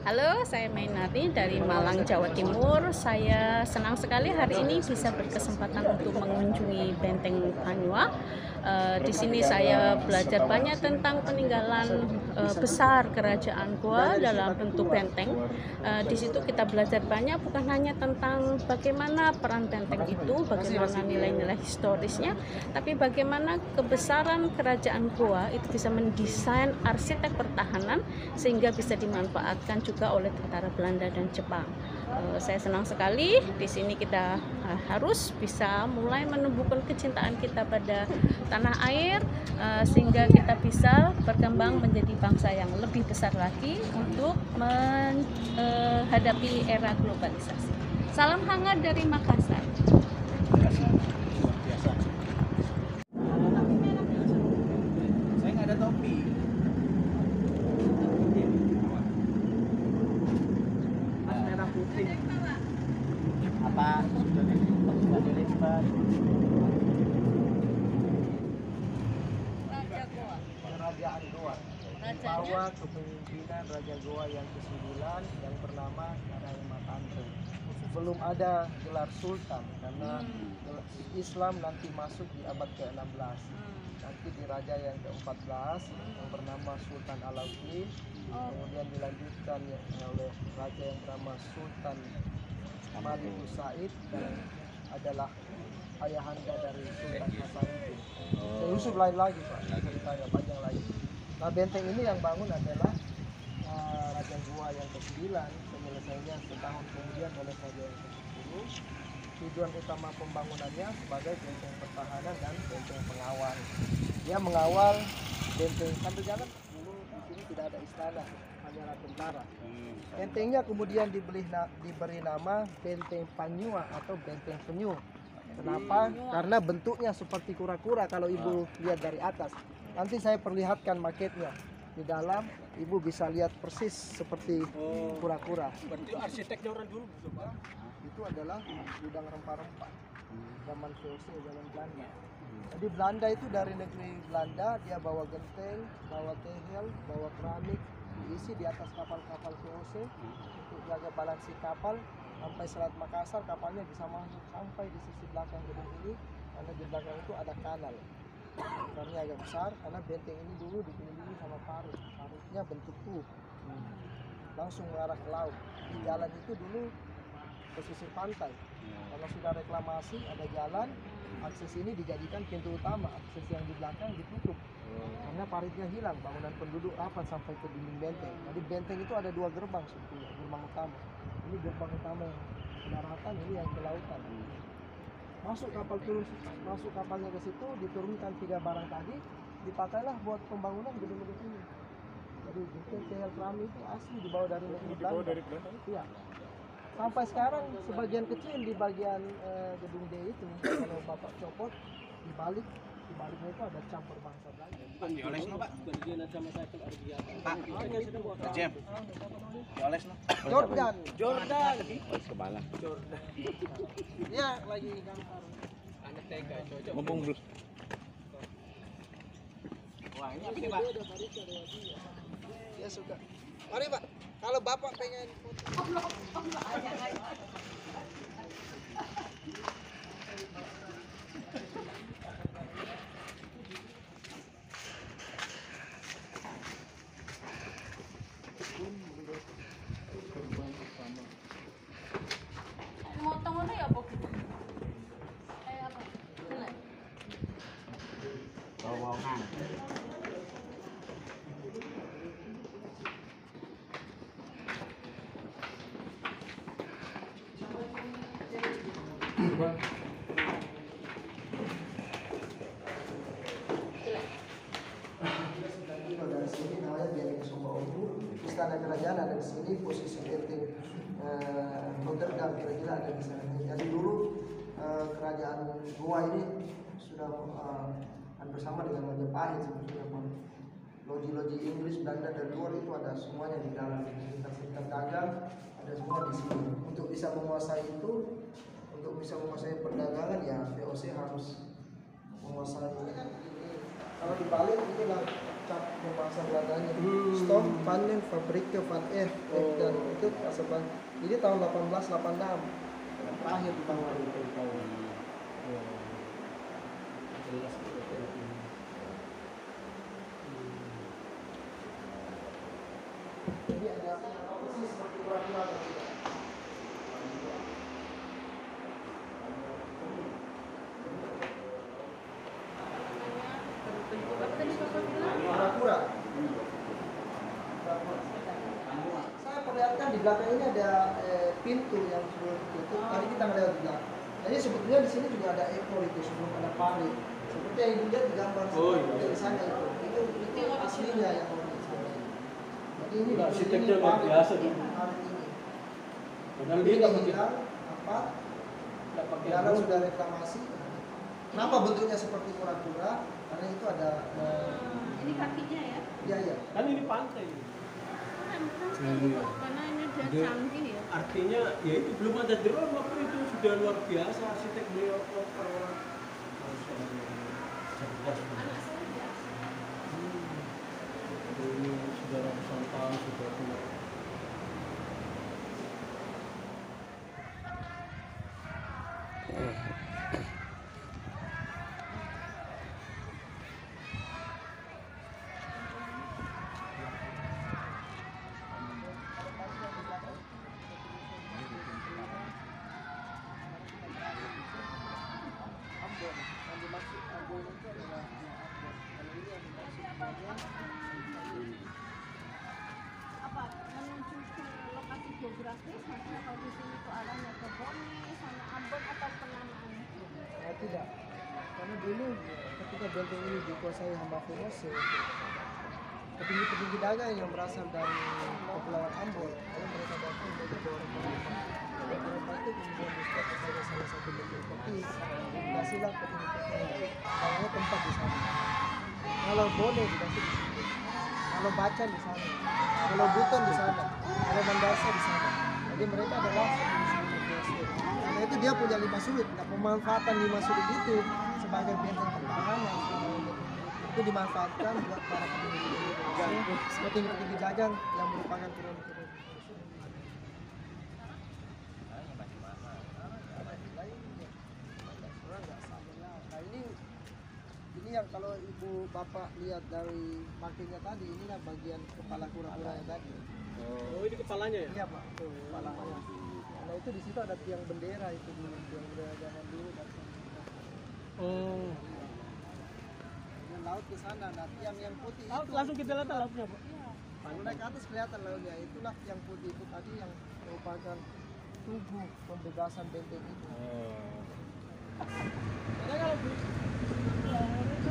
Halo, saya Mainarti dari Malang, Jawa Timur. Saya senang sekali hari ini bisa berkesempatan untuk mengunjungi Benteng Panua. Di sini saya belajar banyak tentang peninggalan besar Kerajaan Goa dalam bentuk benteng. Di situ kita belajar banyak bukan hanya tentang bagaimana peran benteng itu, bagaimana nilai-nilai historisnya, tapi bagaimana kebesaran Kerajaan Goa itu bisa mendesain arsitek pertahanan sehingga bisa dimanfaatkan juga oleh tentara Belanda dan Jepang. Saya senang sekali di sini kita harus bisa mulai menumbuhkan kecintaan kita pada tanah air sehingga kita bisa berkembang menjadi bangsa yang lebih besar lagi untuk menghadapi era globalisasi. Salam hangat dari Makassar. Saya nggak ada topi. Merah putih. Apa? Sudah dilipat. Raja Goa. Kerajaan Goa. Bawah kepemimpinan Raja Goa yang ke-9 yang bernama Narayana Tantra. Belum ada gelar sultan karena Islam nanti masuk di abad ke-16. Nanti di raja yang ke-14 yang bernama Sultan Alauddin, kemudian dilanjutkan oleh raja yang bernama Sultan Malik Said dan adalah ayahanda dari Sultan Hasanuddin. Yusuf lain lagi Pak, ceritanya panjang lagi. Nah benteng ini yang bangun adalah Raja Goa yang ke-9, penyelesaiannya setahun kemudian oleh Raja yang ke-10. Tujuan utama pembangunannya sebagai benteng pertahanan dan benteng pengawal. Dia mengawal benteng sambil jalan dulu di sini tidak ada istana, hanyalah tentara. Bentengnya kemudian diberi nama Benteng Panua atau Benteng Penyu. Kenapa? Karena bentuknya seperti kura-kura kalau ibu lihat dari atas. Nanti saya perlihatkan maketnya. Di dalam ibu bisa lihat persis seperti kura-kura. Itu arsiteknya orang dulu, Pak. Itu adalah gudang rempah-rempah zaman VOC, zaman Belanda. Jadi Belanda itu dari negeri Belanda dia bawa genteng, bawa tehel, bawa keramik, diisi di atas kapal-kapal VOC untuk jaga balansi kapal sampai Selat Makassar. Kapalnya bisa masuk sampai di sisi belakang gedung ini karena di belakang itu ada kanal. Kanalnya agak besar karena benteng ini dulu dikelilingi sama parit. Paritnya bentuk U, langsung mengarah ke laut. Di jalan itu dulu pesisir pantai. Karena sudah reklamasi ada jalan, akses ini dijadikan pintu utama, akses yang di belakang ditutup karena paritnya hilang, bangunan penduduk rapat sampai ke dinding benteng. Jadi benteng itu ada dua gerbang sebetulnya, gerbang utama. Ini gerbang utama yang ke daratan, ini yang ke lautan. Masuk kapalnya ke situ, diturunkan 3 barang tadi, dipakailah buat pembangunan gedung-gedung ini. Jadi tehel keramik itu asli dibawa dari negeri Belanda. Iya. Sampai sekarang sebagian kecil di bagian gedung D itu kalau Bapak copot dibaliknya itu ada campur bangsa Belanda. Pak, dioles no, Pak. Pak, Jem. Dioles no. Jordan. Kebala. Dia lagi gambar. Anak tega, cocok. Mumpung belum. Wah, ini apa nih, Pak? Dia suka. Mari Pak, kalau Bapak pengen foto. Motong ngono ya apa? Kayak apa? Jelek. Terowongan. Dari sini namanya Benteng Sumbawa. Istana kerajaan ada di sini, posisi benteng Notre Dame kira-kira ada di sana. Jadi dulu kerajaan Goa ini sudah bersama dengan Majapahit sebetulnya. Loji-loji Inggris, Belanda dan luar itu ada semuanya di dalam. Serikat dagang ada semua di sini. Untuk bisa menguasai itu, untuk bisa menguasai perdagangan ya VOC harus menguasai ini. Kalau dibalik inilah lengkap bahasa Belandanya. Stom Panen Fabrieke van Echt dan itu bahasa Belanda. Ini tahun 1886 terakhir di tahun itu. Jadi ada posisi seperti urat-urat. Kura-kura. Saya perlihatkan di belakang ini ada pintu yang sebelum ditutup. Tadi kita lewat di belakang. Jadi sebetulnya di sini juga ada ekor itu sebelum ada parit. Seperti yang dilihat di gambar di sana itu. Itu aslinya yang orang sebenarnya. Jadi ini arsitektur luar biasa tuh. parit ini. Padahal Ini dia hilang, apa? Dalam sudah reklamasi. Kenapa bentuknya seperti kura-kura? Karena itu ada Ini kakinya ya? iya iya. kan ini pantai. Karena ini udah canggih ya. Artinya ya itu belum ada drone waktu itu sudah luar biasa arsitek beliau orang cerdas. Ini sudah ratusan tahun sudah tua. Apa menuju ke lokasi geografis, maksudnya kalau di sini tuh arahnya ke Bone, sana Ambon atau penamaan? Tidak. Karena dulu ketika benteng ini dikuasai hamba Formosa, petinggi-petinggi dagang yang berasal dari Kepulauan Ambon, lalu mereka datang dari orang-orang itu kemudian dibuat sebagai salah satu benteng peti. Dikasihlah petinggi-petinggi dagangnya tempat di sana. Kalau Bone dikasih di sini, kalau Bacan di sana, kalau Buton di sana, kalau Mandasa di sana. Jadi mereka adalah karena itu dia punya 5 sudut. Nah, pemanfaatan 5 sudut itu sebagai benteng pertahanan itu dimanfaatkan buat para petinggi dagang yang merupakan turun-turun. Nah ini yang kalau ibu bapak lihat dari markirnya tadi, inilah bagian kepala kura-kura yang tadi. Oh ini kepalanya ya? Iya pak, tuh kepalanya. Nah itu di situ ada tiang bendera itu dulu, tiang bendera zaman dulu. Oh. Dan laut ke sana, nah tiang yang putih Laut, itu. langsung kita lihat lautnya Pak. Kalau naik ke atas kelihatan lautnya, itulah tiang putih itu tadi yang merupakan tugu pembebasan benteng itu. Oh. Karena kalau di itu